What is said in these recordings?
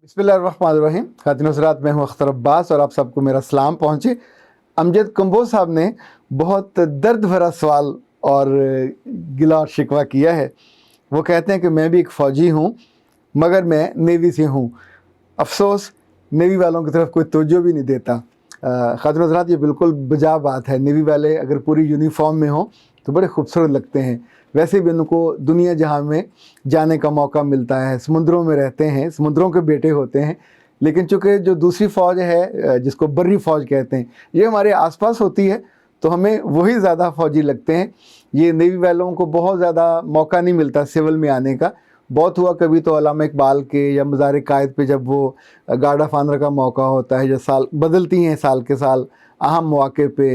बिस्मिल्लाहिर्रहमानिर्रहीम। खातिन हज़रात, मैं हूं अख्तर अब्बास और आप सबको मेरा सलाम पहुंचे। अमजद कंबोज साहब ने बहुत दर्द भरा सवाल और गिला और शिकवा किया है। वो कहते हैं कि मैं भी एक फ़ौजी हूं मगर मैं नेवी से हूं। अफसोस नेवी वालों की तरफ कोई तवज्जो भी नहीं देता। खातिन हज़रात, ये बिल्कुल बजा बात है। नेवी वाले अगर पूरी यूनिफॉर्म में हों तो बड़े खूबसूरत लगते हैं। वैसे भी उनको दुनिया जहां में जाने का मौका मिलता है, समुद्रों में रहते हैं, समुद्रों के बेटे होते हैं। लेकिन चूँकि जो दूसरी फ़ौज है जिसको बर्री फ़ौज कहते हैं, ये हमारे आसपास होती है तो हमें वही ज़्यादा फ़ौजी लगते हैं। ये नेवी वालों को बहुत ज़्यादा मौका नहीं मिलता सिविल में आने का। बहुत हुआ कभी तो अल्लामा इकबाल के या मज़ार कायद पे जब वो गार्ड ऑफ ऑनर का मौका होता है, जो साल बदलती हैं साल के साल, अहम मौके पे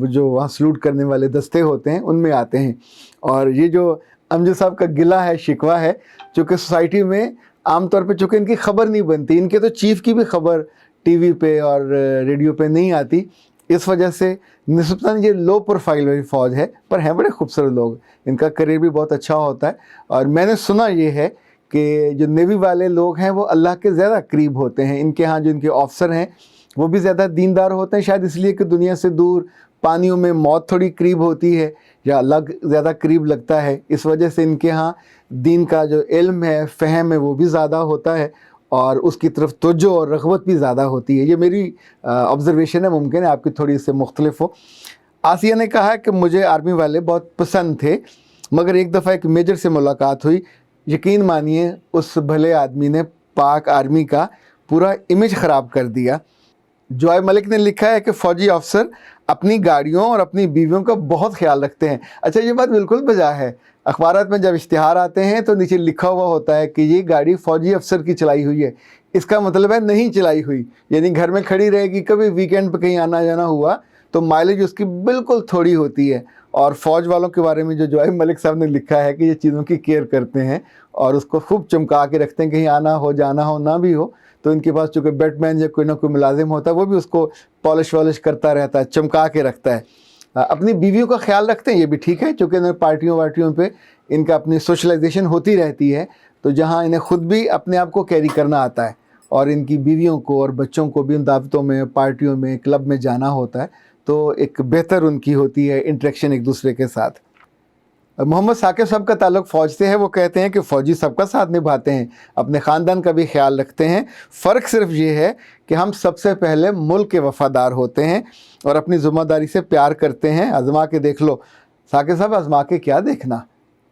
जो वहाँ सलूट करने वाले दस्ते होते हैं उनमें आते हैं। और ये जो अमजद साहब का गिला है, शिकवा है, चूँकि सोसाइटी में आमतौर पे चूँकि इनकी खबर नहीं बनती, इनके तो चीफ़ की भी खबर टीवी पे और रेडियो पे नहीं आती, इस वजह से निस्बतन ये लो प्रोफाइल वाली फ़ौज है। पर हैं बड़े खूबसूरत लोग, इनका करियर भी बहुत अच्छा होता है। और मैंने सुना ये है कि जो नेवी वाले लोग हैं वो अल्लाह के ज़्यादा करीब होते हैं। इनके यहाँ जो इनके ऑफिसर हैं वो भी ज़्यादा दीनदार होते हैं, शायद इसलिए कि दुनिया से दूर, पानियों में मौत थोड़ी करीब होती है या अल्लाह ज़्यादा करीब लगता है, इस वजह से इनके यहाँ दीन का जो इल्म है, फ़हम है, वो भी ज़्यादा होता है और उसकी तरफ तवज्जो और रग़बत भी ज़्यादा होती है। ये मेरी ऑब्ज़र्वेशन है, मुमकिन है आपकी थोड़ी इससे मुख्तलिफ हो। आसिया ने कहा कि मुझे आर्मी वाले बहुत पसंद थे मगर एक दफ़ा एक मेजर से मुलाकात हुई, यकीन मानिए उस भले आदमी ने पाक आर्मी का पूरा इमेज ख़राब कर दिया। जॉय मलिक ने लिखा है कि फ़ौजी अफसर अपनी गाड़ियों और अपनी बीवियों का बहुत ख्याल रखते हैं। अच्छा, ये बात बिल्कुल बजा है। अखबारात में जब इश्तिहार आते हैं तो नीचे लिखा हुआ होता है कि ये गाड़ी फ़ौजी अफसर की चलाई हुई है। इसका मतलब है नहीं चलाई हुई, यानी घर में खड़ी रहेगी। कभी वीकेंड पे कहीं आना जाना हुआ तो माइलेज उसकी बिल्कुल थोड़ी होती है। और फ़ौज वालों के बारे में जो जॉय मलिक साहब ने लिखा है कि ये चीज़ों की केयर करते हैं और उसको खूब चमका के रखते हैं, कहीं आना हो जाना हो ना भी हो तो इनके पास चूँकि बैटमैन या कोई ना कोई मुलाजिम होता है, वो भी उसको पॉलिश वॉलिश करता रहता है, चमका के रखता है। अपनी बीवियों का ख्याल रखते हैं, ये भी ठीक है, चूँकि इन्हें पार्टियों वार्टियों पे इनका अपनी सोशलाइजेशन होती रहती है, तो जहाँ इन्हें ख़ुद भी अपने आप को कैरी करना आता है और इनकी बीवियों को और बच्चों को भी उन दावतों में, पार्टियों में, क्लब में जाना होता है, तो एक बेहतर उनकी होती है इंटरेक्शन एक दूसरे के साथ। मोहम्मद साकिब साहब का ताल्लुक़ फ़ौज से है। वो कहते हैं कि फ़ौजी सबका साथ निभाते हैं, अपने ख़ानदान का भी ख्याल रखते हैं। फ़र्क सिर्फ ये है कि हम सबसे पहले मुल्क के वफ़ादार होते हैं और अपनी ज़िम्मेदारी से प्यार करते हैं। आज़मा के देख लो। साकिब साहब, आज़मा के क्या देखना,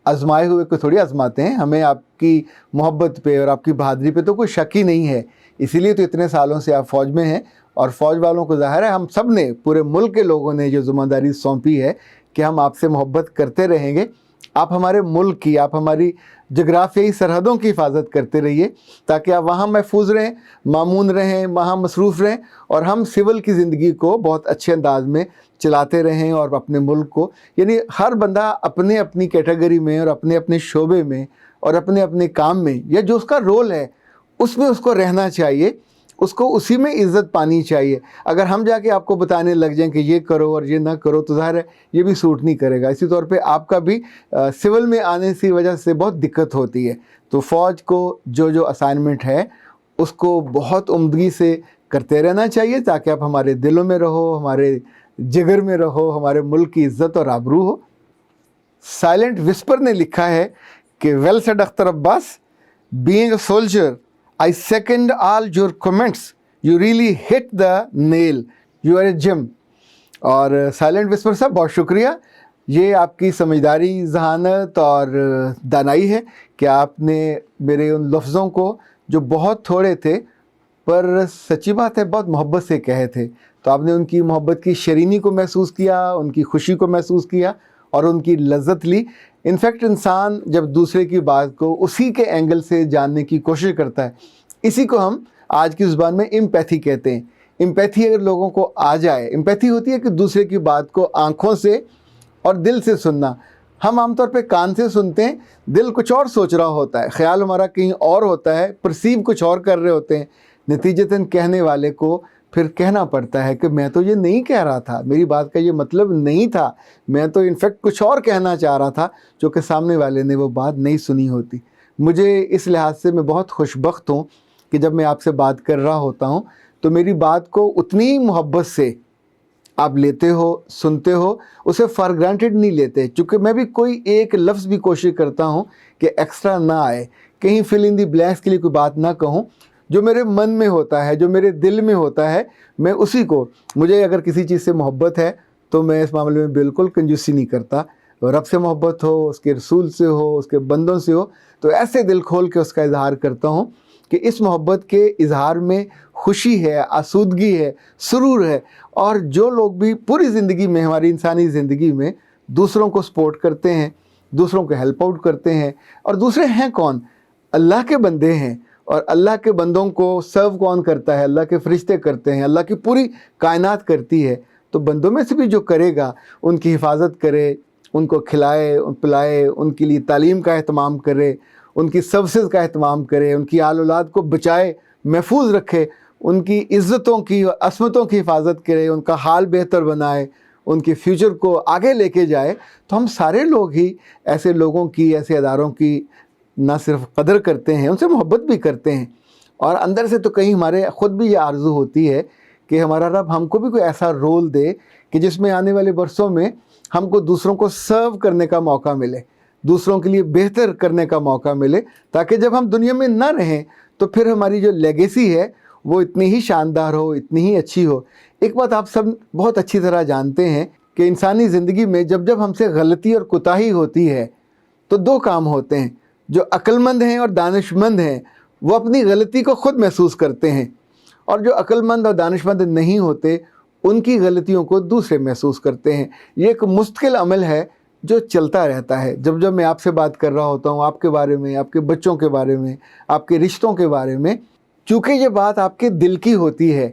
आज़माए हुए को थोड़ी आज़माते हैं। हमें आपकी मोहब्बत पे और आपकी बहादुरी पे तो कोई शक ही नहीं है, इसीलिए तो इतने सालों से आप फ़ौज में हैं। और फ़ौज वालों को ज़ाहिर है हम सब ने, पूरे मुल्क के लोगों ने जो ज़िम्मेदारी सौंपी है कि हम आपसे मोहब्बत करते रहेंगे। आप हमारे मुल्क की, आप हमारी जगराफियाई सरहदों की हिफाजत करते रहिए ताकि आप वहाँ महफूज रहें, मामून रहें, वहाँ मसरूफ़ रहें और हम सिविल की ज़िंदगी को बहुत अच्छे अंदाज में चलाते रहें। और अपने मुल्क को, यानी हर बंदा अपने अपनी कैटेगरी में और अपने अपने शोबे में और अपने अपने काम में या जो उसका रोल है उसमें उसको रहना चाहिए, उसको उसी में इज़्ज़त पानी चाहिए। अगर हम जाके आपको बताने लग जाएं कि ये करो और ये ना करो तो ज़ाहिर है ये भी सूट नहीं करेगा। इसी तौर पे आपका भी सिविल में आने की वजह से बहुत दिक्कत होती है। तो फ़ौज को जो जो असाइनमेंट है उसको बहुत उम्दगी से करते रहना चाहिए ताकि आप हमारे दिलों में रहो, हमारे जिगर में रहो, हमारे मुल्क की इज़्ज़त और आबरू हो। साइलेंट विस्पर ने लिखा है कि well said Akhtar Abbas, being a soldier I second all your comments. You really hit the nail. You are a gem. और साइलेंट विस्पर साहब, बहुत शुक्रिया। ये आपकी समझदारी, ज़हानत और दानाई है कि आपने मेरे उन लफ्ज़ों को जो बहुत थोड़े थे पर सच्ची बात है बहुत मोहब्बत से कहे थे, तो आपने उनकी मोहब्बत की शरीनी को महसूस किया, उनकी खुशी को महसूस किया और उनकी लज्जत ली। इनफैक्ट इंसान जब दूसरे की बात को उसी के एंगल से जानने की कोशिश करता है, इसी को हम आज की ज़ुबान में एम्पैथी कहते हैं। एम्पैथी अगर लोगों को आ जाए, एम्पैथी होती है कि दूसरे की बात को आँखों से और दिल से सुनना। हम आमतौर पे कान से सुनते हैं, दिल कुछ और सोच रहा होता है, ख्याल हमारा कहीं और होता है, परसीव कुछ और कर रहे होते हैं। नतीजतन कहने वाले को फिर कहना पड़ता है कि मैं तो ये नहीं कह रहा था, मेरी बात का ये मतलब नहीं था, मैं तो इनफैक्ट कुछ और कहना चाह रहा था, जो कि सामने वाले ने वो बात नहीं सुनी होती। मुझे इस लिहाज से मैं बहुत खुशबख्त हूँ کہ جب میں آپ سے بات کر رہا ہوتا ہوں تو میری بات کو اتنی ہی محبت سے آپ لیتے ہو، سنتے ہو، اسے فار گرانٹیڈ نہیں لیتے، چونکہ میں بھی کوئی ایک لفظ بھی کوشش کرتا ہوں کہ ایکسٹرا نہ آئے، کہیں فل ان دی بلینکس کے لیے کوئی بات نہ کہوں، جو میرے من میں ہوتا ہے، جو میرے دل میں ہوتا ہے، میں اسی کو، مجھے اگر کسی چیز سے محبت ہے تو میں اس معاملے میں بالکل کنجوسی نہیں کرتا، رب سے محبت ہو، اس کے رسول سے ہو، اس کے بندوں سے ہو، تو ایسے دل کھول کے اس کا اظہار کرتا ہوں کہ اس محبت کے اظہار میں خوشی ہے، آسودگی ہے، سرور ہے۔ اور جو لوگ بھی پوری زندگی میں، ہماری انسانی زندگی میں دوسروں کو سپورٹ کرتے ہیں، دوسروں کو ہیلپ آؤٹ کرتے ہیں، اور دوسرے ہیں کون؟ اللہ کے بندے ہیں، اور اللہ کے بندوں کو سرو کون کرتا ہے؟ اللہ کے فرشتے کرتے ہیں، اللہ کی پوری کائنات کرتی ہے۔ تو بندوں میں سے بھی جو کرے گا، ان کی حفاظت کرے، ان کو کھلائے پلائے، ان کے لیے تعلیم کا اہتمام کرے، ان کی سروسز کا اہتمام کرے، ان کی آل اولاد کو بچائے، محفوظ رکھے، ان کی عزتوں کی عصمتوں کی حفاظت کرے، ان کا حال بہتر بنائے، ان کے فیوچر کو آگے لے کے جائے، تو ہم سارے لوگ ہی ایسے لوگوں کی، ایسے اداروں کی نہ صرف قدر کرتے ہیں، ان سے محبت بھی کرتے ہیں، اور اندر سے تو کہیں ہمارے خود بھی یہ آرزو ہوتی ہے کہ ہمارا رب ہم کو بھی کوئی ایسا رول دے کہ جس میں آنے والے برسوں میں ہم کو دوسروں کو سرو کرنے کا موقع ملے، دوسروں کے لیے بہتر کرنے کا موقع ملے، تاکہ جب ہم دنیا میں نہ رہیں تو پھر ہماری جو لیگیسی ہے وہ اتنی ہی شاندار ہو، اتنی ہی اچھی ہو۔ ایک بات آپ سب بہت اچھی طرح جانتے ہیں کہ انسانی زندگی میں جب جب ہم سے غلطی اور کوتاہی ہوتی ہے تو دو کام ہوتے ہیں۔ جو عقل مند ہیں اور دانش مند ہیں وہ اپنی غلطی کو خود محسوس کرتے ہیں، اور جو عقل مند اور دانش مند نہیں ہوتے ان کی غلطیوں کو دوسرے محسوس کرتے ہیں۔ یہ ایک مستقل عمل ہے جو چلتا رہتا ہے۔ جب جب میں آپ سے بات کر رہا ہوتا ہوں، آپ کے بارے میں، آپ کے بچوں کے بارے میں، آپ کے رشتوں کے بارے میں، چونکہ یہ بات آپ کے دل کی ہوتی ہے،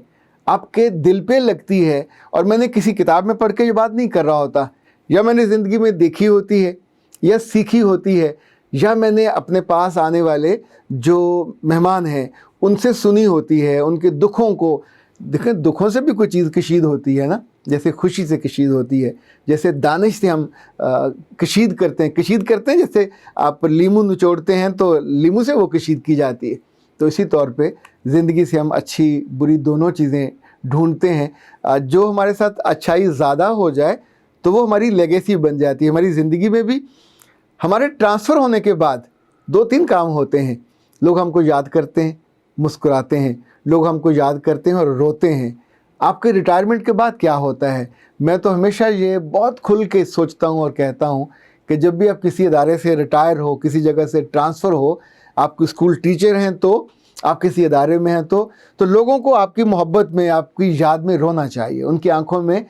آپ کے دل پہ لگتی ہے، اور میں نے کسی کتاب میں پڑھ کے یہ بات نہیں کر رہا ہوتا، یا میں نے زندگی میں دیکھی ہوتی ہے، یا سیکھی ہوتی ہے، یا میں نے اپنے پاس آنے والے جو مہمان ہیں ان سے سنی ہوتی ہے، ان کے دکھوں کو دیکھیں، دکھوں سے بھی کوئی چیز کشید ہوتی ہے نا، جیسے خوشی سے کشید ہوتی ہے، جیسے دانش سے ہم کشید کرتے ہیں، جیسے آپ لیمو نچوڑتے ہیں تو لیمو سے وہ کشید کی جاتی ہے، تو اسی طور پہ زندگی سے ہم اچھی بری دونوں چیزیں ڈھونڈتے ہیں۔ جو ہمارے ساتھ اچھائی زیادہ ہو جائے تو وہ ہماری لیگیسی بن جاتی ہے۔ ہماری زندگی میں بھی ہمارے ٹرانسفر ہونے کے بعد دو تین کام ہوتے ہیں، لوگ ہم کو یاد کرتے ہیں، مسکراتے ہیں، لوگ ہم کو یاد کرتے ہیں اور روتے ہیں۔ آپ کے ریٹائرمنٹ کے بعد کیا ہوتا ہے؟ میں تو ہمیشہ یہ بہت کھل کے سوچتا ہوں اور کہتا ہوں کہ جب بھی آپ کسی ادارے سے ریٹائر ہو، کسی جگہ سے ٹرانسفر ہو، آپ کو اسکول ٹیچر ہیں تو آپ کسی ادارے میں ہیں تو لوگوں کو آپ کی محبت میں، آپ کی یاد میں رونا چاہیے، ان کی آنکھوں میں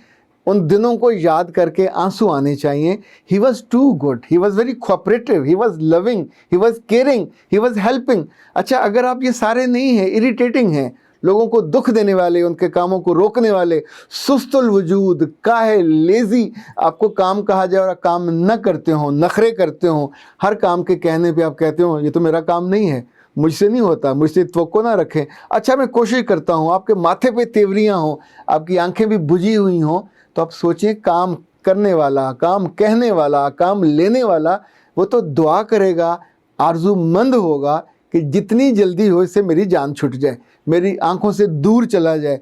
ان دنوں کو یاد کر کے آنسو آنے چاہیے۔ He was too good, he was very cooperative, he was loving, he was caring, he was helping. اچھا، اگر آپ یہ سارے نہیں ہیں، اریٹیٹنگ ہیں، لوگوں کو دکھ دینے والے، ان کے کاموں کو روکنے والے، سست الوجود، کاہل، لیزی، آپ کو کام کہا جائے اور آپ کام نہ کرتے ہوں، نخرے کرتے ہوں، ہر کام کے کہنے پہ آپ کہتے ہوں یہ تو میرا کام نہیں ہے، مجھ سے نہیں ہوتا، مجھ سے توقع نہ رکھیں۔ اچھا، میں کوشش کرتا ہوں، آپ کے ماتھے پہ تیوریاں ہوں، آپ کی آنکھیں بھی بجھی ہوئی ہوں، تو آپ سوچیں کام کرنے والا، کام کہنے والا، کام لینے والا، وہ تو دعا کرے گا، آرزو مند ہوگا کہ جتنی جلدی ہو اس سے میری جان چھٹ جائے، میری آنکھوں سے دور چلا جائے۔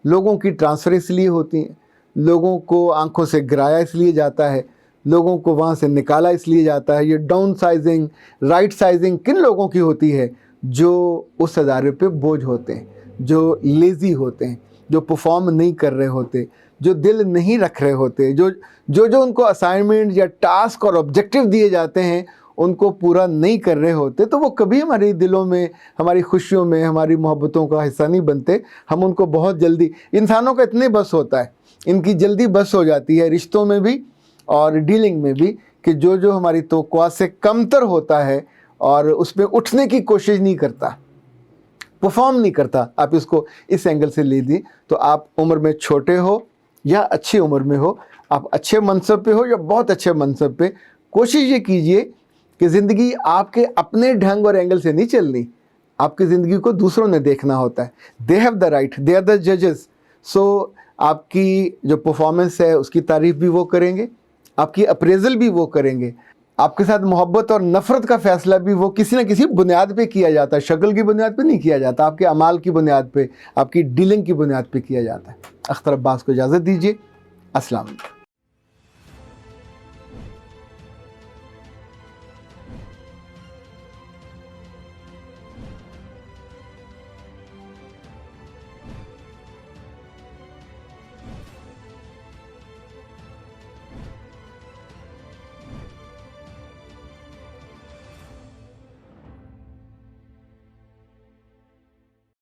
لوگوں کی ٹرانسفر اس لیے ہوتی ہیں، لوگوں کو آنکھوں سے گرایا اس لیے جاتا ہے، لوگوں کو وہاں سے نکالا اس لیے جاتا ہے۔ یہ ڈاؤن سائزنگ، رائٹ سائزنگ کن لوگوں کی ہوتی ہے؟ جو اس ادارے پہ بوجھ ہوتے ہیں، جو لیزی ہوتے ہیں، جو پرفارم نہیں کر رہے ہوتے، جو دل نہیں رکھ رہے ہوتے، جو ان کو اسائنمنٹ یا ٹاسک اور آبجیکٹیو دیے جاتے ہیں ان کو پورا نہیں کر رہے ہوتے، تو وہ کبھی ہماری دلوں میں، ہماری خوشیوں میں، ہماری محبتوں کا حصہ نہیں بنتے۔ ہم ان کو بہت جلدی، انسانوں کا اتنے بس ہوتا ہے، ان کی جلدی بس ہو جاتی ہے رشتوں میں بھی اور ڈیلنگ میں بھی، کہ جو ہماری توقعات سے کمتر ہوتا ہے اور اس پہ اٹھنے کی کوشش نہیں کرتا، پرفارم نہیں کرتا، آپ اس کو اس اینگل سے لے دیں، تو آپ عمر میں چھوٹے ہو یا اچھی عمر میں ہو، آپ اچھے منصب پہ ہو یا بہت اچھے منصب پہ، کوشش یہ کیجئے کہ زندگی آپ کے اپنے ڈھنگ اور اینگل سے نہیں چلنی، آپ کی زندگی کو دوسروں نے دیکھنا ہوتا ہے۔ They have the right, they are the ججز۔ سو آپ کی جو پرفارمنس ہے اس کی تعریف بھی وہ کریں گے، آپ کی اپریزل بھی وہ کریں گے۔ آپ کے ساتھ محبت اور نفرت کا فیصلہ بھی وہ کسی نہ کسی بنیاد پہ کیا جاتا ہے، شکل کی بنیاد پہ نہیں کیا جاتا، آپ کے اعمال کی بنیاد پہ، آپ کی ڈیلنگ کی بنیاد پہ کیا جاتا ہے۔ اختر عباس کو اجازت دیجیے، السلام علیکم۔